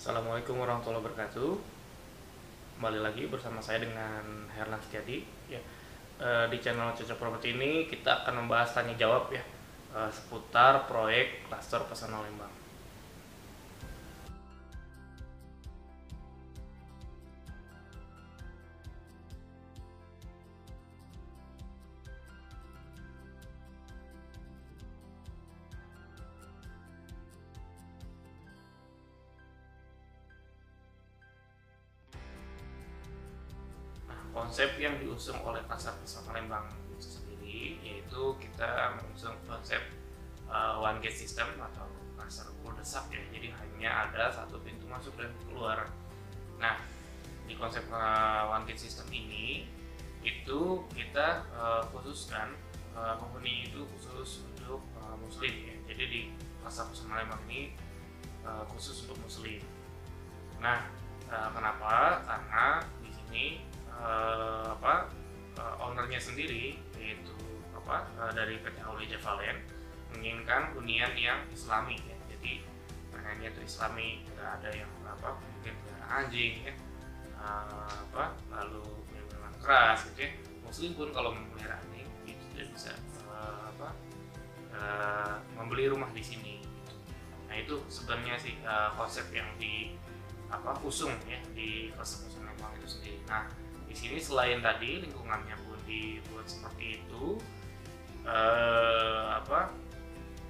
Assalamualaikum warahmatullahi wabarakatuh. Kembali lagi bersama saya dengan Herlan Setiadi. Ya, di channel Cocok Properti ini kita akan membahas tanya jawab ya seputar proyek klaster Pesona Lembang. Konsep yang diusung oleh Pasar Pesona Lembang itu sendiri yaitu kita mengusung konsep one gate system atau pasar cul-de-sac ya. Jadi hanya ada satu pintu masuk dan keluar. Nah, di konsep one gate system ini itu kita khususkan penghuni itu khusus untuk muslim ya. Jadi di Pasar Pesona Lembang ini khusus untuk muslim. Nah, kenapa? Karena di sini ownernya sendiri yaitu dari PT Aulia Javalen menginginkan hunian yang islami ya. Jadi pengennya itu islami, nggak ada yang mungkin pelihara anjing ya, lalu minuman keras gitu ya. Muslim pun kalau memelihara anjing itu tidak bisa membeli rumah di sini gitu. Nah, itu sebenarnya sih konsep yang usung ya di Pasar Pesona Lembang itu sendiri. Nah, di sini selain tadi lingkungannya pun dibuat seperti itu,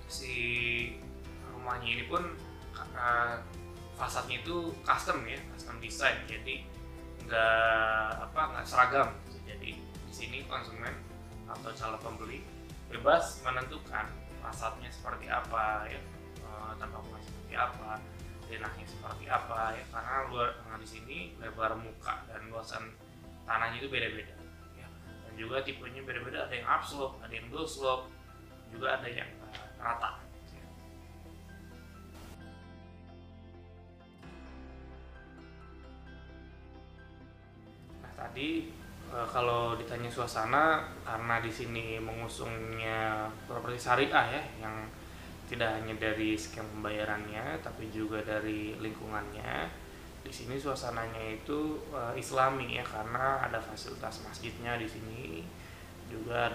si rumahnya ini pun fasadnya itu custom ya, custom design. Jadi nggak seragam. Jadi di sini konsumen atau calon pembeli bebas menentukan fasadnya seperti apa ya, tampaknya seperti apa, denahnya seperti apa ya, karena di sini lebar muka dan luasan tanahnya itu beda-beda ya. Dan juga tipenya beda-beda, ada yang upslope, ada yang downslope, juga ada yang rata ya. Nah, tadi kalau ditanya suasana, karena di sini mengusungnya properti syariah ya, yang tidak hanya dari skema pembayarannya tapi juga dari lingkungannya. Di sini suasananya itu islami ya, karena ada fasilitas masjidnya di sini, juga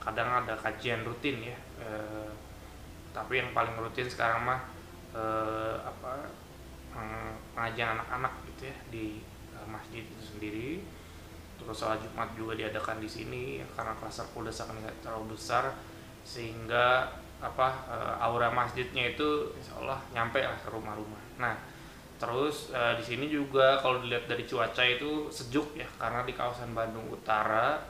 kadang ada kajian rutin ya, tapi yang paling rutin sekarang mah pengajian anak-anak gitu ya di masjid itu sendiri. Terus sholat Jumat juga diadakan di sini ya, karena klaster cul-de-sac nggak terlalu besar sehingga aura masjidnya itu insya Allah nyampe lah ke rumah-rumah. Nah, terus di sini juga kalau dilihat dari cuaca itu sejuk ya, karena di kawasan Bandung Utara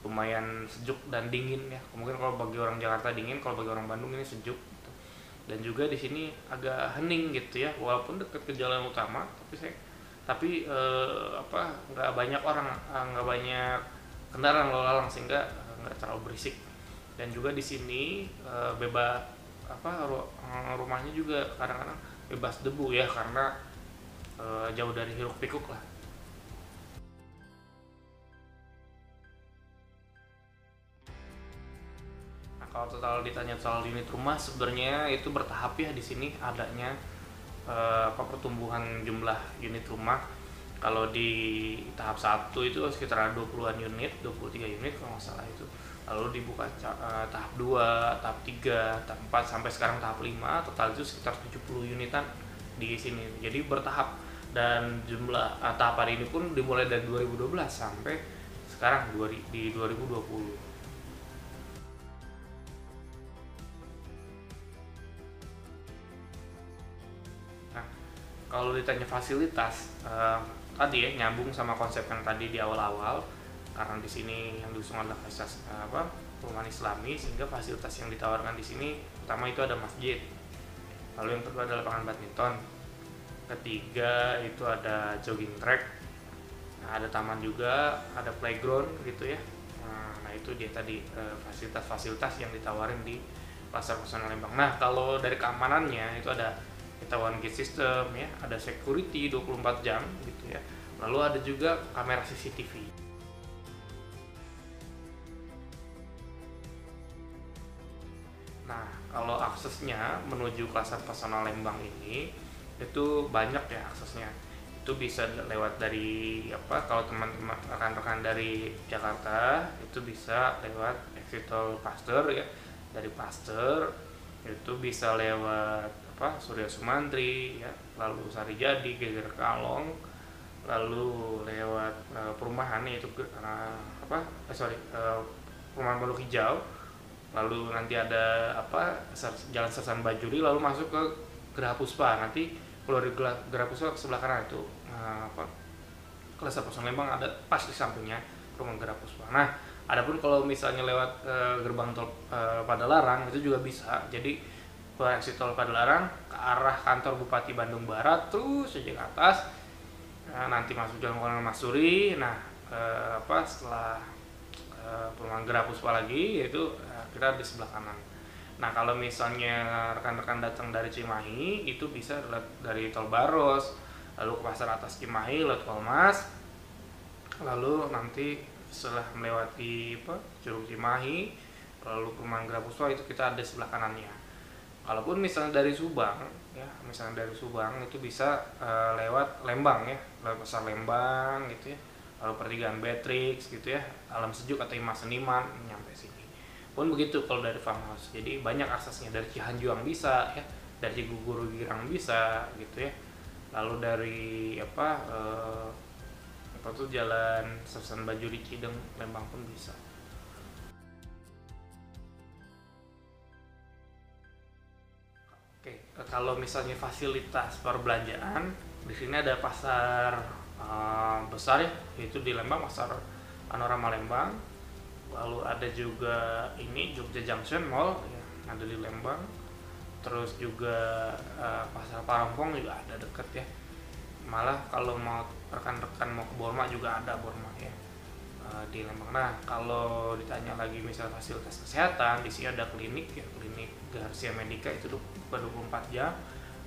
lumayan sejuk dan dingin ya. Mungkin kalau bagi orang Jakarta dingin, kalau bagi orang Bandung ini sejuk gitu. Dan juga di sini agak hening gitu ya, walaupun dekat ke jalan utama, tapi nggak banyak orang, nggak banyak kendaraan lalu lalang, sehingga nggak terlalu berisik. Dan juga di sini rumahnya juga kadang-kadang bebas debu ya, karena jauh dari hiruk pikuk lah. Nah, kalau total ditanya soal unit rumah, sebenarnya itu bertahap ya di sini adanya pertumbuhan jumlah unit rumah. Kalau di tahap 1 itu sekitar 20-an unit, 23 unit kalau nggak salah itu. Lalu dibuka tahap 2, tahap 3, tahap 4 sampai sekarang tahap 5, total itu sekitar 70 unitan di sini. Jadi bertahap, dan jumlah tahapan ini pun dimulai dari 2012 sampai sekarang di 2020. Nah, kalau ditanya fasilitas, tadi ya nyambung sama konsep yang tadi di awal-awal, karena di sini yang diusung adalah fasilitas perumahan Islami, sehingga fasilitas yang ditawarkan di sini pertama itu ada masjid, lalu yang kedua adalah lapangan badminton, ketiga itu ada jogging track, nah, ada taman juga, ada playground gitu ya. Nah, itu dia tadi fasilitas-fasilitas yang ditawarin di Pasar Pesona Lembang. Nah, kalau dari keamanannya itu ada kita one gate system ya, ada security 24 jam gitu ya, lalu ada juga kamera CCTV. Nah, kalau aksesnya menuju Pasar Pesona Lembang ini itu banyak ya aksesnya. Itu bisa lewat dari apa, kalau teman-teman rekan-rekan dari Jakarta itu bisa lewat exit tol Pasteur ya, dari Pasteur itu bisa lewat apa Surya Sumantri ya, lalu Sarijadi, Geger Kalong, lalu lewat perumahan yaitu perumahan Pondok Hijau, lalu nanti ada apa Jalan Sersan Bajuri, lalu masuk ke Geraha Puspa. Nanti kalau di Geraha Puspa sebelah kanan itu Klaster Pos Lembang ada pas di sampingnya rumah Geraha Puspa. Nah, adapun kalau misalnya lewat gerbang tol Padalarang itu juga bisa. Jadi ke exit tol Padalarang ke arah kantor Bupati Bandung Barat terus saja ke atas. Nanti masuk Jalan Kolonel Masuri. Nah, setelah perumahan Geraha Puspa lagi yaitu kita di sebelah kanan. Nah, kalau misalnya rekan-rekan datang dari Cimahi itu bisa dari Tol Baros, lalu ke Pasar Atas Cimahi lewat Kolmas, lalu nanti setelah melewati Curug Cimahi, lalu perumahan Geraha Puspa itu kita ada sebelah kanannya. Kalaupun misalnya dari Subang ya, misalnya dari Subang itu bisa lewat Lembang ya, lewat Pasar Lembang gitu ya, lalu pertigaan Beatrix gitu ya, Alam Sejuk atau Imah Seniman nyampe sini. Pun begitu kalau dari Farmhouse. Jadi banyak aksesnya, dari Cihanjuang bisa ya, dari Cigugur Girang bisa gitu ya. Lalu dari Jalan Sersan Bajuri Cideng Lembang pun bisa. Oke, kalau misalnya fasilitas perbelanjaan di sini ada pasar besar ya, yaitu di Lembang Pasar Panorama Lembang. Lalu ada juga ini Jogja Junction Mall ya, ada di Lembang. Terus juga Pasar Parongpong juga ada deket ya. Malah kalau mau rekan-rekan mau ke Borma juga ada Borma ya di Lembang. Nah, kalau ditanya lagi misalnya fasilitas kesehatan, di sini ada klinik ya, klinik Garcia Medica itu 24 jam.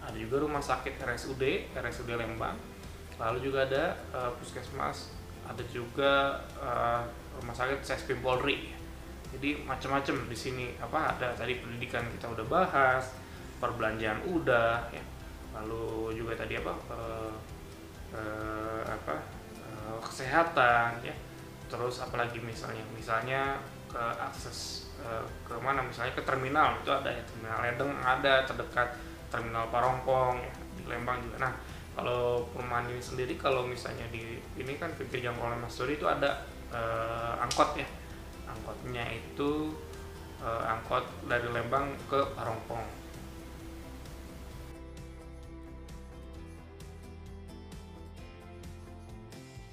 Ada juga rumah sakit RSUD Lembang. Lalu juga ada puskesmas, ada juga rumah sakit Sespim Polri. Jadi macam-macam di sini ada tadi pendidikan kita udah bahas, perbelanjaan udah ya. Lalu juga tadi kesehatan ya. Terus apalagi misalnya ke akses ke mana, misalnya ke terminal itu ada ya, terminal Ledeng ada terdekat terminal Parongpong ya, di Lembang juga. Nah, kalau perumahan ini sendiri kalau misalnya di ini kan pinggir Jalan Kolonel Masuri itu ada angkot ya. Angkotnya itu angkot dari Lembang ke Parongpong.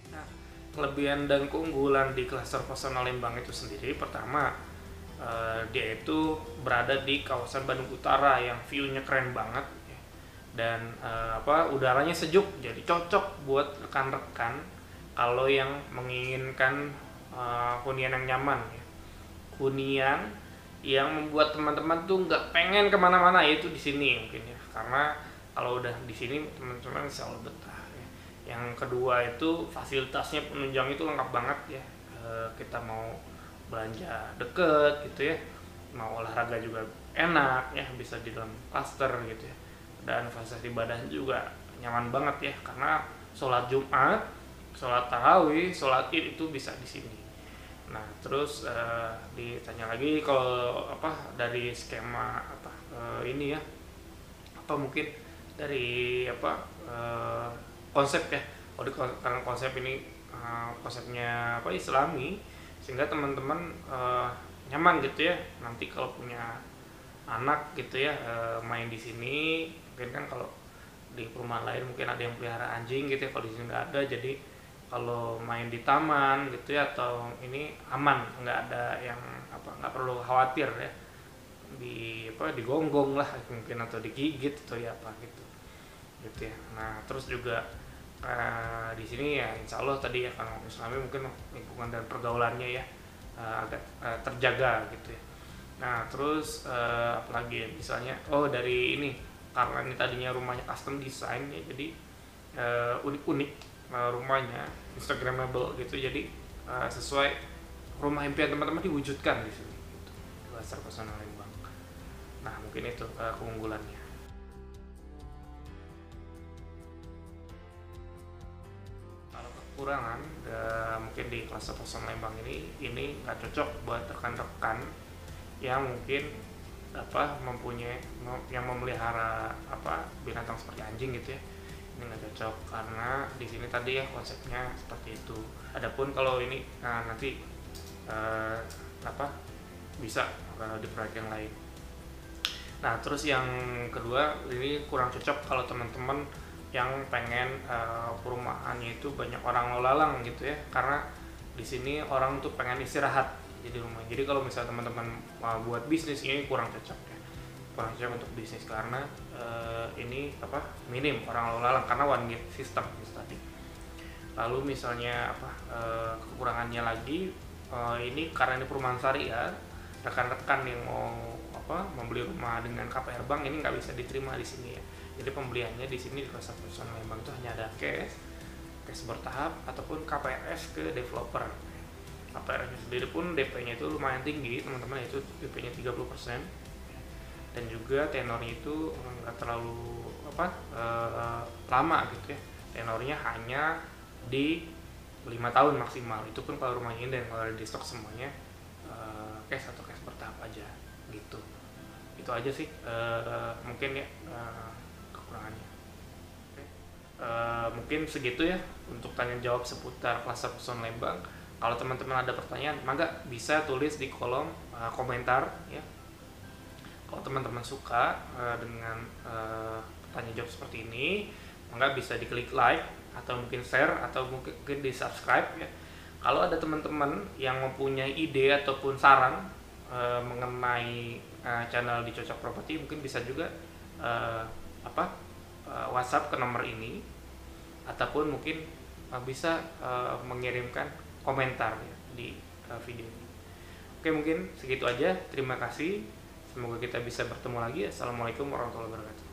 Nah, kelebihan dan keunggulan di klaster Pesona Lembang itu sendiri, pertama dia itu berada di kawasan Bandung Utara yang view-nya keren banget ya. Dan udaranya sejuk, jadi cocok buat rekan-rekan kalau yang menginginkan hunian yang nyaman ya. Hunian yang membuat teman-teman tuh nggak pengen kemana-mana, yaitu di sini mungkin ya, karena kalau udah di sini teman-teman selalu betah ya. Yang kedua itu fasilitasnya penunjang itu lengkap banget ya. Kita mau belanja deket gitu ya, mau olahraga juga enak ya, bisa di dalam klaster gitu ya. Dan fasilitas ibadah juga nyaman banget ya, karena sholat Jumat, sholat tarawih, sholat id itu bisa di sini. Nah, terus ditanya lagi kalau dari skema ini ya, mungkin dari konsep ya. Karena konsep ini konsepnya Islami, sehingga teman-teman nyaman gitu ya. Nanti kalau punya anak gitu ya main di sini, mungkin kan kalau di perumahan lain mungkin ada yang pelihara anjing gitu ya, kalau di sini nggak ada. Jadi kalau main di taman gitu ya atau ini aman, nggak ada yang nggak perlu khawatir ya digonggong lah mungkin, atau digigit atau ya gitu ya. Nah, terus juga di sini ya insya Allah tadi ya, kalau Islami mungkin lingkungan dan pergaulannya ya agak terjaga gitu ya. Nah, terus apalagi ya, misalnya dari ini, karena ini tadinya rumahnya custom design ya, jadi unik-unik rumahnya, instagramable gitu, jadi sesuai rumah impian teman-teman diwujudkan di sini gitu, di Klaster Pesona Lembang. Nah, mungkin itu keunggulannya. kekurangan mungkin di Cluster Person Lembang ini nggak cocok buat rekan-rekan yang mungkin mempunyai yang memelihara binatang seperti anjing gitu ya. Ini nggak cocok karena di sini tadi ya konsepnya seperti itu. Adapun kalau ini nanti bisa di proyek yang lain. Nah terus yang kedua, ini kurang cocok kalau teman-teman yang pengen perumahannya itu banyak orang lalu lalang gitu ya, karena di sini orang tuh pengen istirahat jadi rumah. Jadi kalau misalnya teman-teman buat bisnis, ini kurang cocok ya, kurang cocok untuk bisnis karena ini minim orang lalu lalang karena one gate system tadi. Lalu misalnya kekurangannya lagi, ini karena ini perumahan syariah, rekan-rekan yang mau membeli rumah dengan KPR bank ini nggak bisa diterima di sini ya. Jadi pembeliannya di sini di Cluster Person Lembang itu hanya ada cash bertahap ataupun KPRS ke developer. KPRS sendiri pun DP-nya itu lumayan tinggi teman-teman, itu DP-nya 30%, dan juga tenornya itu nggak terlalu lama gitu ya. Tenornya hanya di 5 tahun maksimal, itu pun kalau rumahnya ini dan kalau di stok semuanya cash atau cash bertahap aja gitu. Itu aja sih mungkin ya kekurangannya. Mungkin segitu ya untuk tanya jawab seputar Cluster Person Lembang. Kalau teman-teman ada pertanyaan, mangga bisa tulis di kolom komentar ya. Kalau teman-teman suka dengan tanya jawab seperti ini, mangga bisa diklik like atau mungkin share atau mungkin di subscribe ya. Kalau ada teman-teman yang mempunyai ide ataupun saran mengenai channel di Cocok Properti, mungkin bisa juga WhatsApp ke nomor ini ataupun mungkin bisa mengirimkan komentar ya, di video ini. Oke, mungkin segitu aja. Terima kasih. Semoga kita bisa bertemu lagi. Assalamualaikum warahmatullahi wabarakatuh.